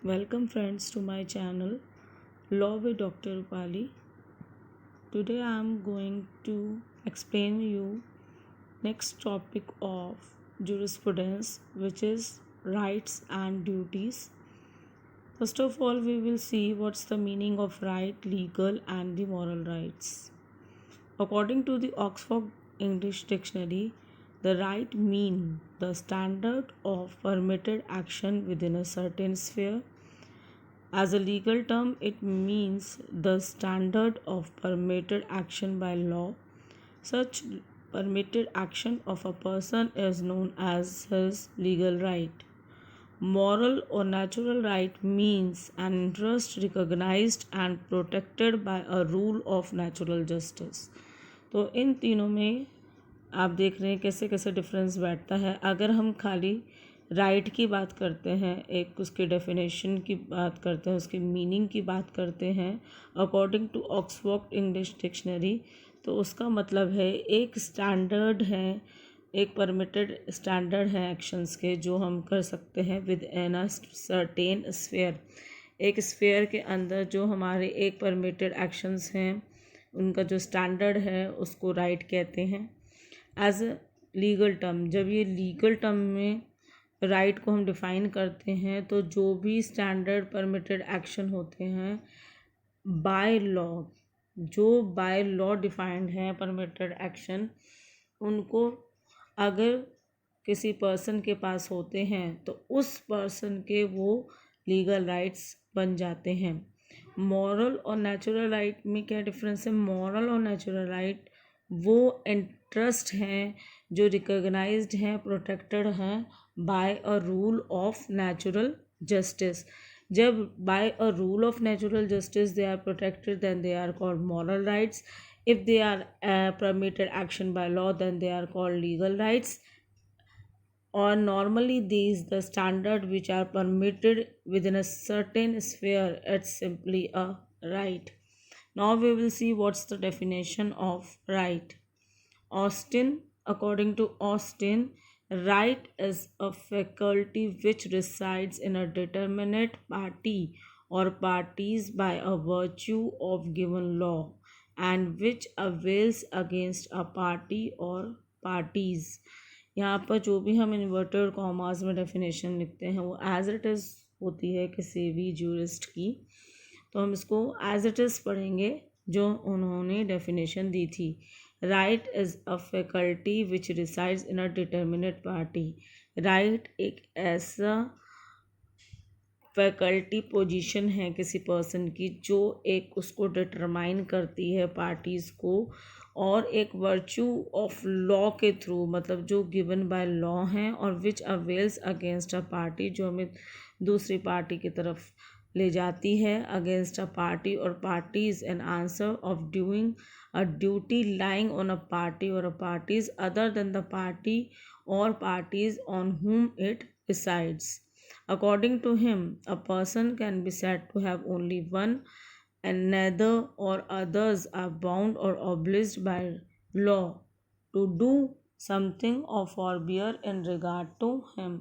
Welcome friends to my channel Law with Dr. Rupali. Today I am going to explain you next topic of jurisprudence, which is rights and duties. First of all, we will see what's the meaning of right, legal and the moral rights. According to the Oxford English Dictionary, the right mean the standard of permitted action within a certain sphere. As a legal term, it means the standard of permitted action by law. Such permitted action of a person is known as his legal right. Moral or natural right means an interest recognized and protected by a rule of natural justice. तो इन तीनों में आप देख रहे हैं कैसे कैसे difference बैठता है. अगर हम खाली राइट की बात करते हैं, एक उसके डेफिनेशन की बात करते हैं, उसकी मीनिंग की बात करते हैं according to Oxford English dictionary, तो उसका मतलब है एक स्टैंडर्ड है, एक परमिटेड स्टैंडर्ड है एक्शंस के जो हम कर सकते हैं with in a certain sphere. एक स्फेयर के अंदर जो हमारे एक परमिटेड एक्शंस हैं उनका जो स्टैंडर्ड है उसको राइट कहते हैं. एज अ लीगल टर्म, जब ये लीगल टर्म में राइट को हम डिफ़ाइन करते हैं तो जो भी स्टैंडर्ड परमिटेड एक्शन होते हैं बाय लॉ, जो बाय लॉ डिफाइंड हैं परमिटेड एक्शन, उनको अगर किसी पर्सन के पास होते हैं तो उस पर्सन के वो लीगल राइट्स बन जाते हैं. मॉरल और नेचुरल राइट में क्या डिफरेंस है? मॉरल और नेचुरल राइट वो इंटरेस्ट हैं जो रिकॉग्नाइज्ड हैं, प्रोटेक्टेड हैं by a rule of natural justice. जब by a rule of natural justice they are protected then they are called moral rights. if they are permitted action by law then they are called legal rights, or normally these the standard which are permitted within a certain sphere, it's simply a right. Now we will see what's the definition of right. According to Austin, right is a faculty which resides in a determinate party or parties by a virtue of given law and which avails against a party or parties. यहाँ पर जो भी हम inverted commas में definition लिखते हैं वो as it is होती है किसी भी जूरिस्ट की, तो हम इसको एज इट इज़ पढ़ेंगे जो उन्होंने डेफिनेशन दी थी. Right is a faculty which resides in a determinate party. Right एक ऐसा फैकल्टी पोजीशन है किसी पर्सन की जो एक उसको डिटरमाइन करती है पार्टीज़ को, और एक वर्च्यू ऑफ लॉ के थ्रू, मतलब जो गिवन बाय लॉ हैं, और which avails against a party, जो हमें दूसरी पार्टी की तरफ ले जाती है अगेंस्ट अ पार्टी और parties an answer of doing a duty lying on a party और a parties other than the party और parties on whom it resides. According to him, a person can be said to have only one, and neither or others are bound or obliged by law to do something or forbear in regard to him.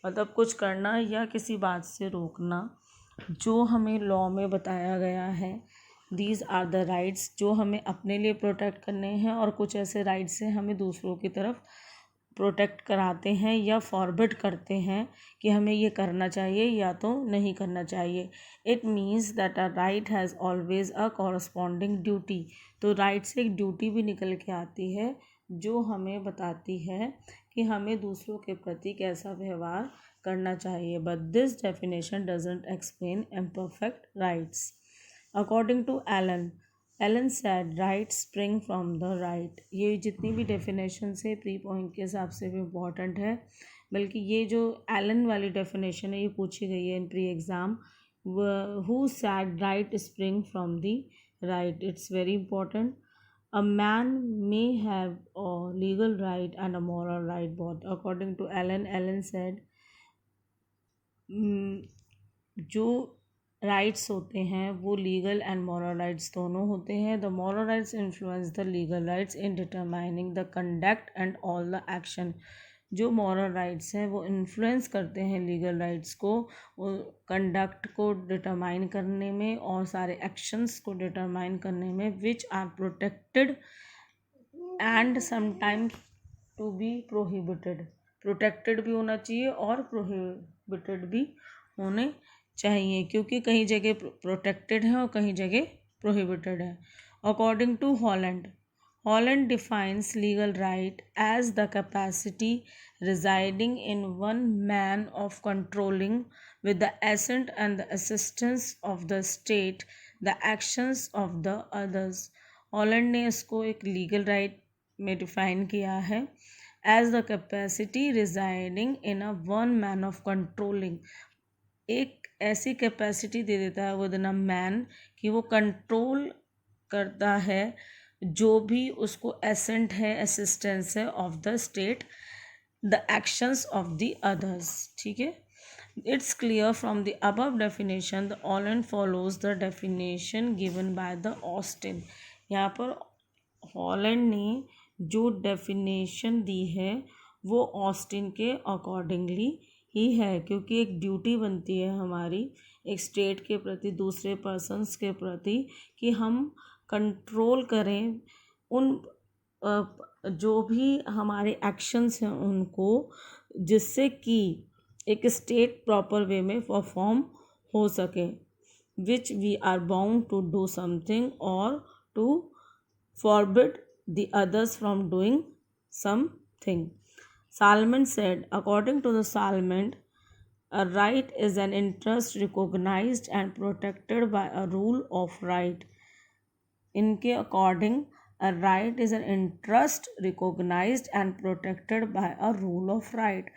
मतलब कुछ करना या किसी बात से रोकना जो हमें लॉ में बताया गया है. दीज आर द राइट्स जो हमें अपने लिए प्रोटेक्ट करने हैं, और कुछ ऐसे राइट्स हैं हमें दूसरों की तरफ प्रोटेक्ट कराते हैं या फॉरबिड करते हैं कि हमें ये करना चाहिए या तो नहीं करना चाहिए. It means that a right has always a corresponding duty. तो राइट से एक ड्यूटी भी निकल के आती है जो हमें बताती है कि हमें दूसरों के प्रति कैसा व्यवहार करना चाहिए. But this definition doesn't explain imperfect rights. According to Allen said right spring from the right. ये जितनी भी डेफिनेशन है प्री पॉइंट के हिसाब से भी इम्पॉर्टेंट है, बल्कि ये जो एलन वाली डेफिनेशन है ये पूछी गई है इन pre exam. Who said right spring from the right. It's very important. A man may have a legal right and a moral right both. According to Ellen said, जो राइट्स होते हैं वो लीगल एंड मॉरल राइट्स दोनों होते हैं. The moral rights influence the legal rights in determining the conduct and all the action. जो moral rights हैं वो इन्फ्लुएंस करते हैं लीगल राइट्स को, कंडक्ट को डिटरमाइन करने में और सारे एक्शंस को डिटरमाइन करने में, which are protected and sometimes to be prohibited. Protected भी होना चाहिए और प्रोहिबिटेड भी होने चाहिए, क्योंकि कहीं जगह प्रोटेक्टेड है और कहीं जगह प्रोहिबिटेड है। According to Holland, Holland defines legal right as the capacity residing in one man of controlling, with the assent and the assistance of the state, the actions of the others. Holland ने इसको एक legal right में define किया है as the capacity residing in a one man of controlling. एक ऐसी capacity दे देता है विद इन अ मैन कि वो कंट्रोल करता है जो भी उसको एसेंट है, असिस्टेंस है of the state, the actions of the others. ठीक है, it's clear from the above definition the Holland follows the definition given by the Austin. यहाँ पर हॉलैंड ने जो डेफिनेशन दी है वो ऑस्टिन के अकॉर्डिंगली ही है, क्योंकि एक ड्यूटी बनती है हमारी एक स्टेट के प्रति, दूसरे पर्सन्स के प्रति, कि हम कंट्रोल करें उन जो भी हमारे एक्शंस हैं उनको, जिससे कि एक स्टेट प्रॉपर वे में परफॉर्म हो सके, which we are bound to do something और to forbid the others from doing something. Salmond said, according to the Salmond, a right is an interest recognized and protected by a rule of right. इनके according a right is an interest recognized and protected by a rule of right.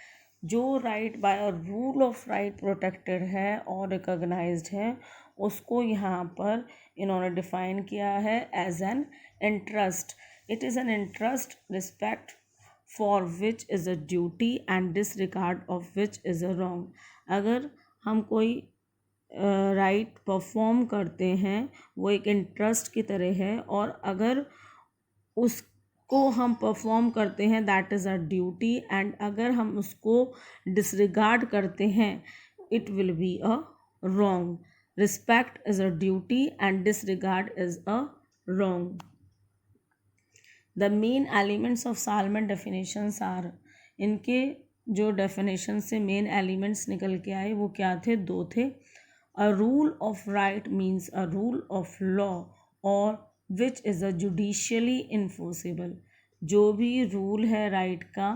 जो right by a rule of right protected है और recognized है, उसको यहाँ पर इन्होंने define किया है as an interest. It is an interest respect for which is a duty and disregard of which is a wrong. अगर हम कोई राइट परफॉर्म करते हैं वो एक इंटरेस्ट की तरह है, और अगर उसको हम परफॉर्म करते हैं that is a duty, and अगर हम उसको डिसरिगार्ड करते हैं it will be a wrong. Respect is a duty and disregard is a wrong. The main elements of Salmond definitions are, इनके जो डेफिनेशन से मेन एलिमेंट्स निकल के आए वो क्या थे? दो थे. A rule of right means a rule of law और which is a judicially enforceable. जो भी रूल है राइट का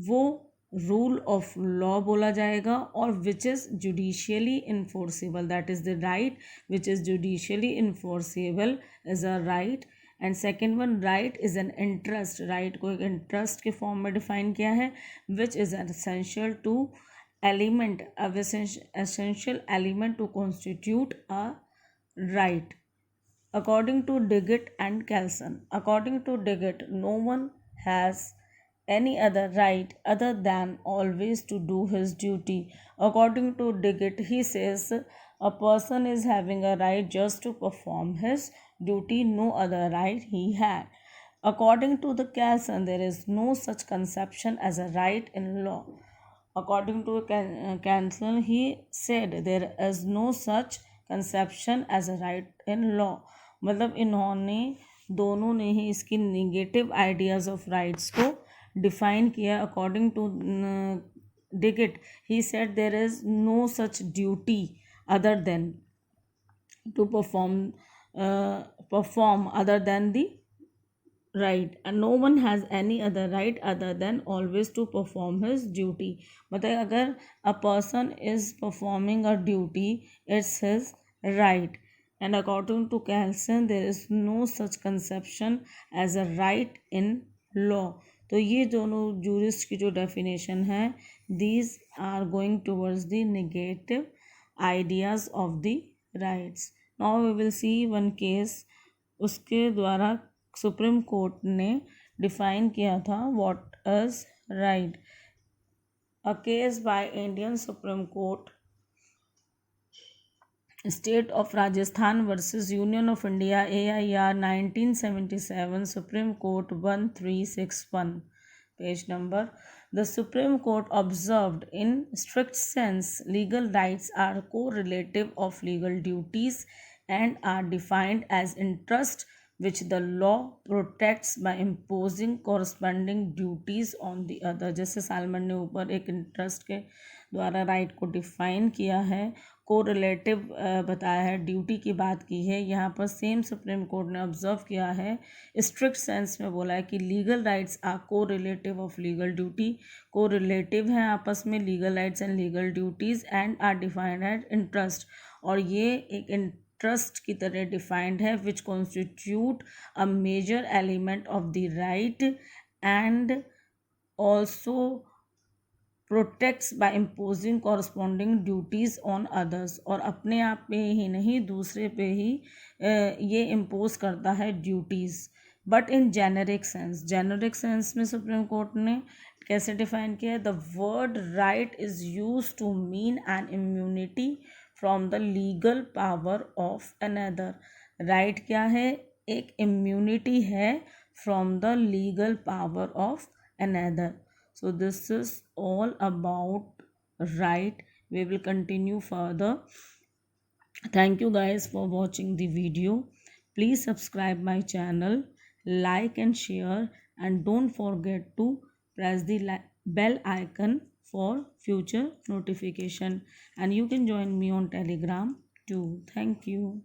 वो रूल ऑफ लॉ बोला जाएगा, और which is judicially enforceable, that is the right which is judicially enforceable is a right. And second one, right is an interest. Right को एक इंटरेस्ट के फॉर्म में डिफाइन किया है, which is essential to element, essential element to constitute a right. According to Diggett and Kelson, according to Diggett, no one has any other right other than always to do his duty. According to Diggett, he says a person is having a right just to perform his duty, no other right he had. According to the Kelson, there is no such conception as a right in law. According to Kelson, he said there is no such conception as a right in law. मतलब इन्होंने दोनों ने ही इसकी negative ideas of rights को define किया. According to Duguit, he said there is no such duty other than to perform other than the right, and no one has any other right other than always to perform his duty. मतलब अगर a person is performing a duty, it's his right. And according to Kelson, there is no such conception as a right in law. तो ये दोनों jurist की जो definition है, these are going towards the negative ideas of the rights. Now we will see one case. उसके द्वारा supreme court ने define किया था what is right. A case by Indian supreme court, state of Rajasthan versus union of India, AIR 1977, supreme court 1361, page number. The Supreme Court observed, in strict sense, legal rights are correlative of legal duties and are defined as interest which the law protects by imposing corresponding duties on the other. जैसे salmon ने ऊपर एक interest के द्वारा right को define किया है, correlative बताया है, ड्यूटी की बात की है, यहाँ पर सेम सुप्रीम कोर्ट ने ऑब्जर्व किया है, स्ट्रिक्ट सेंस में बोला है कि legal rights are correlative of legal duty, correlative हैं आपस में legal rights and legal duties and are defined as interest, और ये एक इंटरेस्ट की तरह डिफाइंड है which constitute a major element of the right and also protects by imposing corresponding duties on others, और अपने आप पे ही नहीं दूसरे पे ही ये इम्पोज करता है duties, but in generic sense में सुप्रीम कोर्ट ने कैसे डिफाइन किया है, the word right is use to mean an immunity from the legal power of another. Right क्या है, एक इम्यूनिटी है from the legal power of another. So this is all about right. We will continue further. Thank you guys for watching the video. Please subscribe my channel, like and share, and don't forget to press the bell icon for future notification. And you can join me on Telegram too. Thank you.